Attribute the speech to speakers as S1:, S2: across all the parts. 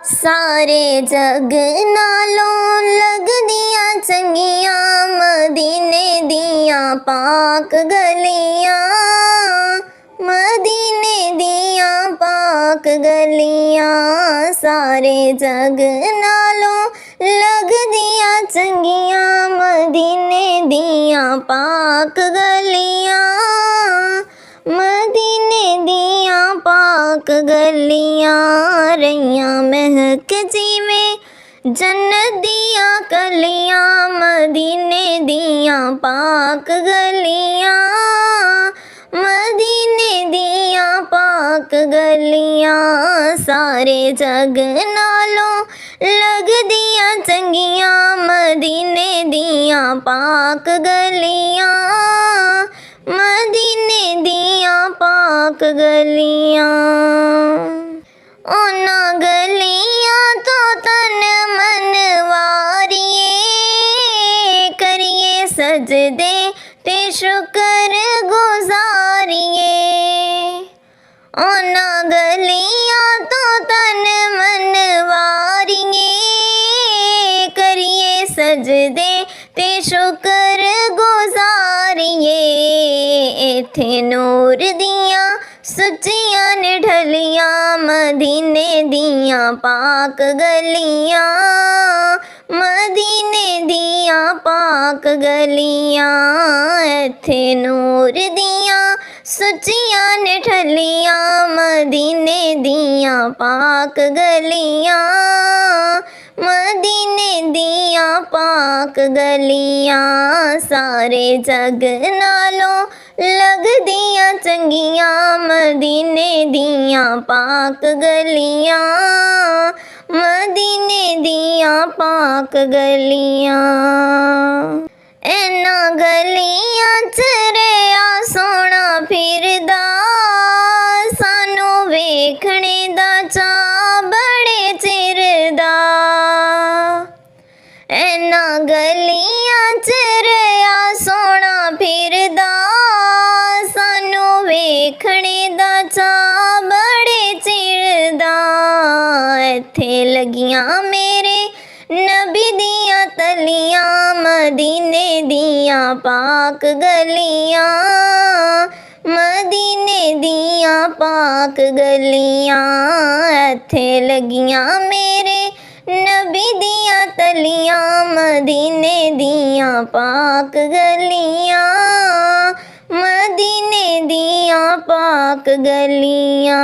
S1: सारे जग नालों लगदियां चंगियां मदीने दियां पाक गलियां, मदीने दियां पाक गलियां। सारे जग नालों लगदियां चंगियां मदीने दियां पाक गलियां, मदीने दियां पाक गलियां। रहियां महक जिवें जन्नत दियां कलियां मदीने दियां पाक गलियां, मदीने दियां पाक गलियां। सारे जग नालों लगदियां चंगियां मदीने दियां पाक गलियां, मदीने दियां पाक गलियां। उन्हां गलियां तो तन मन वारिए, करिए सजदे ते शुक्र गुजारिए। उन्हां गलियां तो तन मन वारिए, करिए सजदे ते शुक्र गुजारिए। इत्थे नूर दियां सुचियां ने ढलियां मदीने दियां पाक गलियां, मदीने दियां पाक गलियां। इत्थे नूर दियां सुचियां ने ढलियां मदीने दियां पाक गलियां, मदीने दियां पाक गलियां। सारे जग नालों लगदियां चंगियां मदीने दियां पाक गलियां, मदीने दियां पाक गलियां। इन्हां गलियां च रेहा सोहना फिरदा, सानू वेखणे दा चाऽ बड़े चिर दा। इन्हां गलियां च रेहा सोहना फिरदा, सानू वेखणे दा चाऽ बड़े चिर दा। इत्थे लगियां मेरे नबी दियां तलियां मदीने दियां पाक गलियां, मदीने दियां पाक गलियां। इत्थे लगियां मेरे नबी दियां तलियां मदीने दियां पाक गलियां, मदीने दियां पाक गलियां।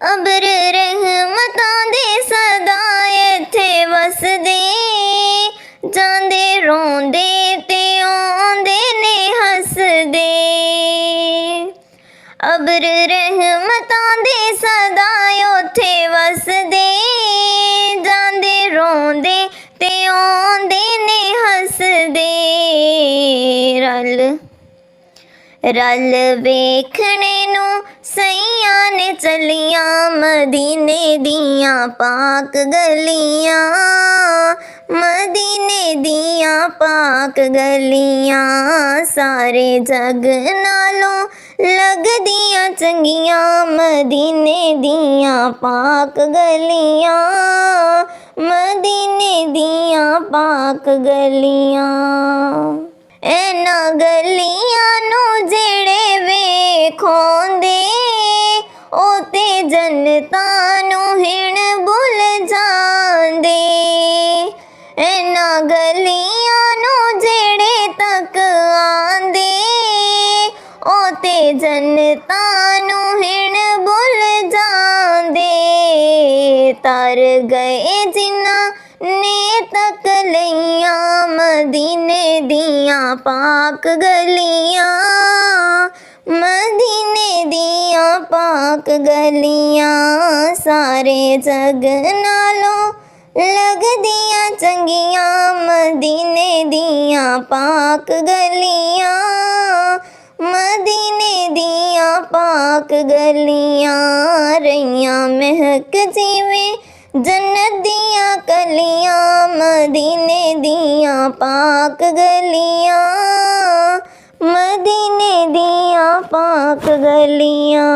S1: अबर रहमतां दे सदा इत्थे वसदे, जांदे रोंदे ते आउंदे ने हसदे। अबर रहमतां दे सदा उत्थे वसदे, जांदे रोंदे ते आउंदे ने हसदे। रल वेखणे नूं सईयां ने चलियां मदीने दियां पाक गलियां, मदीने दियां पाक गलियां। सारे जग नालों लगदियां चंगियां मदीने दियां पाक गलियां, मदीने दियां पाक गलियां। इन्हां गलियां नूं जेड़े वेखोंदे, ओ ते जन्नतां नूं हिण भुल जांदे। इन्हां गलियां नूं जेड़े तक आंदे, ओ ते जन्नतां नूं हिण भुल जांदे। तर गए जिन्हां ने तक लईयां मदीने दियां पाक गलियां, मदीने दियां पाक गलियां। सारे जग नालों लगदियां चंगियां मदीने दियां पाक गलियां, मदीने दियां पाक गलियां। रहियां महक जिवें जन्नत दियां कलियां मदीने दियां पाक गलियां, मदीने दियां पाक गलियां।